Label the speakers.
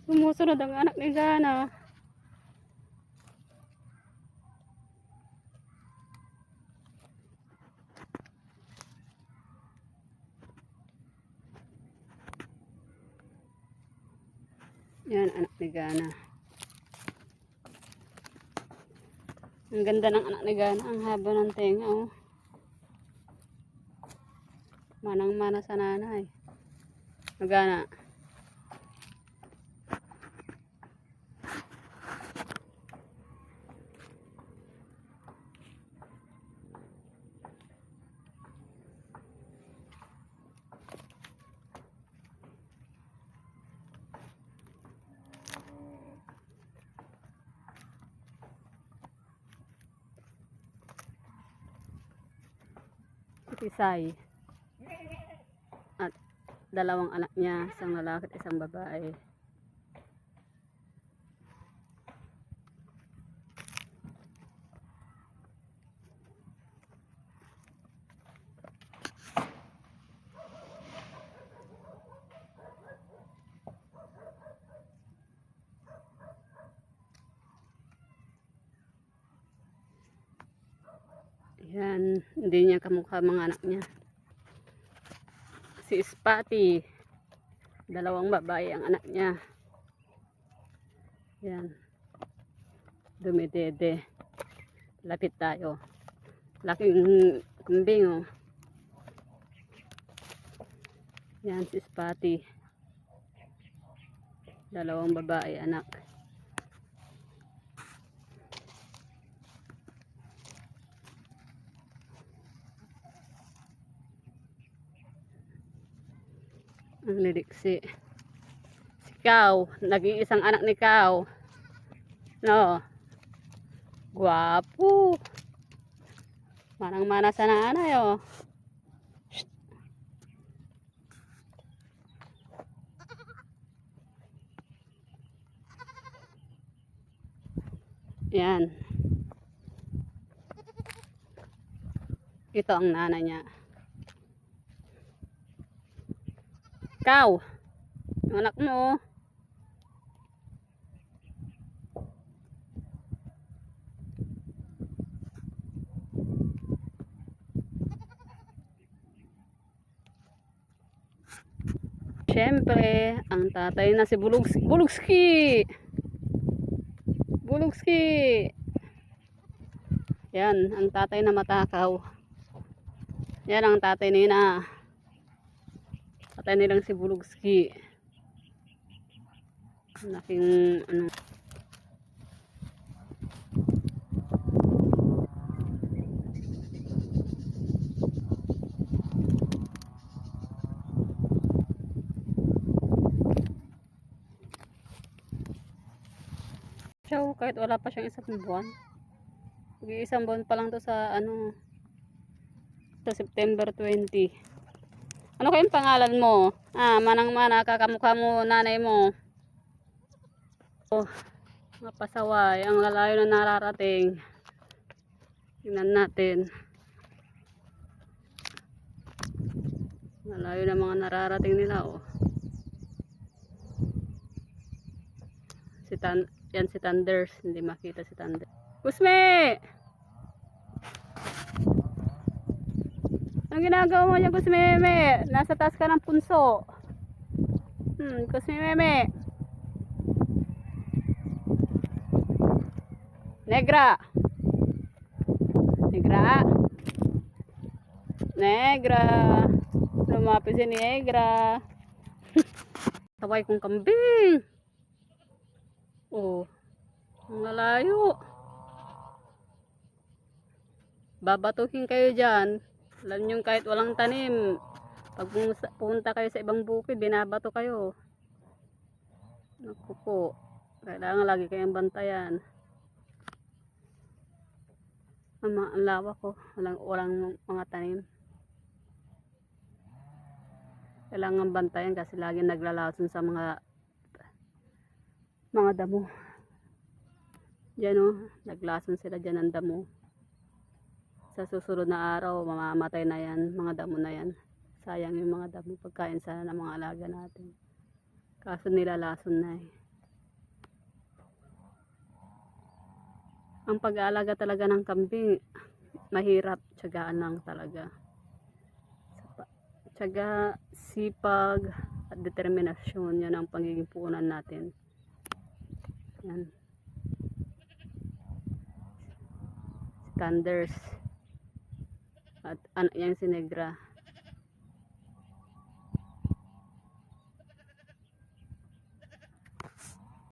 Speaker 1: Sumusunod ang anak ni Gana. Yan, anak ni Gana. Ang ganda ng anak ni Gana. Ang haba ng tenga, oh. Manang-mana sa nanay. Gana. Tisay at dalawang anak niya, isang lalaki at isang babae. Yan, hindi niya kamukha mga anak niya. Si Spotty, dalawang babae ang anak niya. Yan. Dumidede. Lapit tayo. Laking kumbing, oh. Yan si Spotty. Dalawang babae anak. Ang liliksi. Si Cow, nag-iisang anak ni Cow. No. Guwapo. Manang-mana sa nanay, oh. Shhh. Yan. Ito ang nanay niya. Cow, anak mo. Siyempre, ang tatay na si Bulugski. Bulugski. Yan, ang tatay na matakaw. Yan ang tatay nina. Tatay nilang si Bulugski. Laking ano. So, kahit wala pa siyang isang buwan. Isang buwan pa lang to sa ano, sa September 20. Ano kayong pangalan mo? Manang-mana, kakamukha mo nanay mo. Oh, mapasaway. Ang lalayo na nararating. Tingnan natin. Malayo na mga nararating nila, oh. Yan si Thunders. Hindi makita si Thunders. Kusme! Ang ginagawa mo niya, Kusme Meme? Nasa taas ka ng punso. Kusme Meme. Negra. Negra. Negra. Lumapit si Negra. Taway kong kambing. Oh. Ang lalayo. Babatuhin kayo dyan. Alam nyo kahit walang tanim. Pag pumunta kayo sa ibang bukid, binabato kayo. Naku po. Kailangan lagi kayong bantayan. Ang lawak ko. Walang mga tanim. Kailangan bantayan kasi lagi naglalason sa mga damo. Diyan, oh, naglason sila dyan ng damo. Sa susunod na araw, mamamatay na yan, mga damo na yan. Sayang yung mga damo, pagkain sana ng mga alaga natin. Kaso nilalason na, eh. Ang pag-aalaga talaga ng kambing, mahirap, tiyagaan lang talaga. Tiyaga, sipag, at determinasyon, yan ang pagiging puhunan natin. Yan. Thunders. At yan si Negra.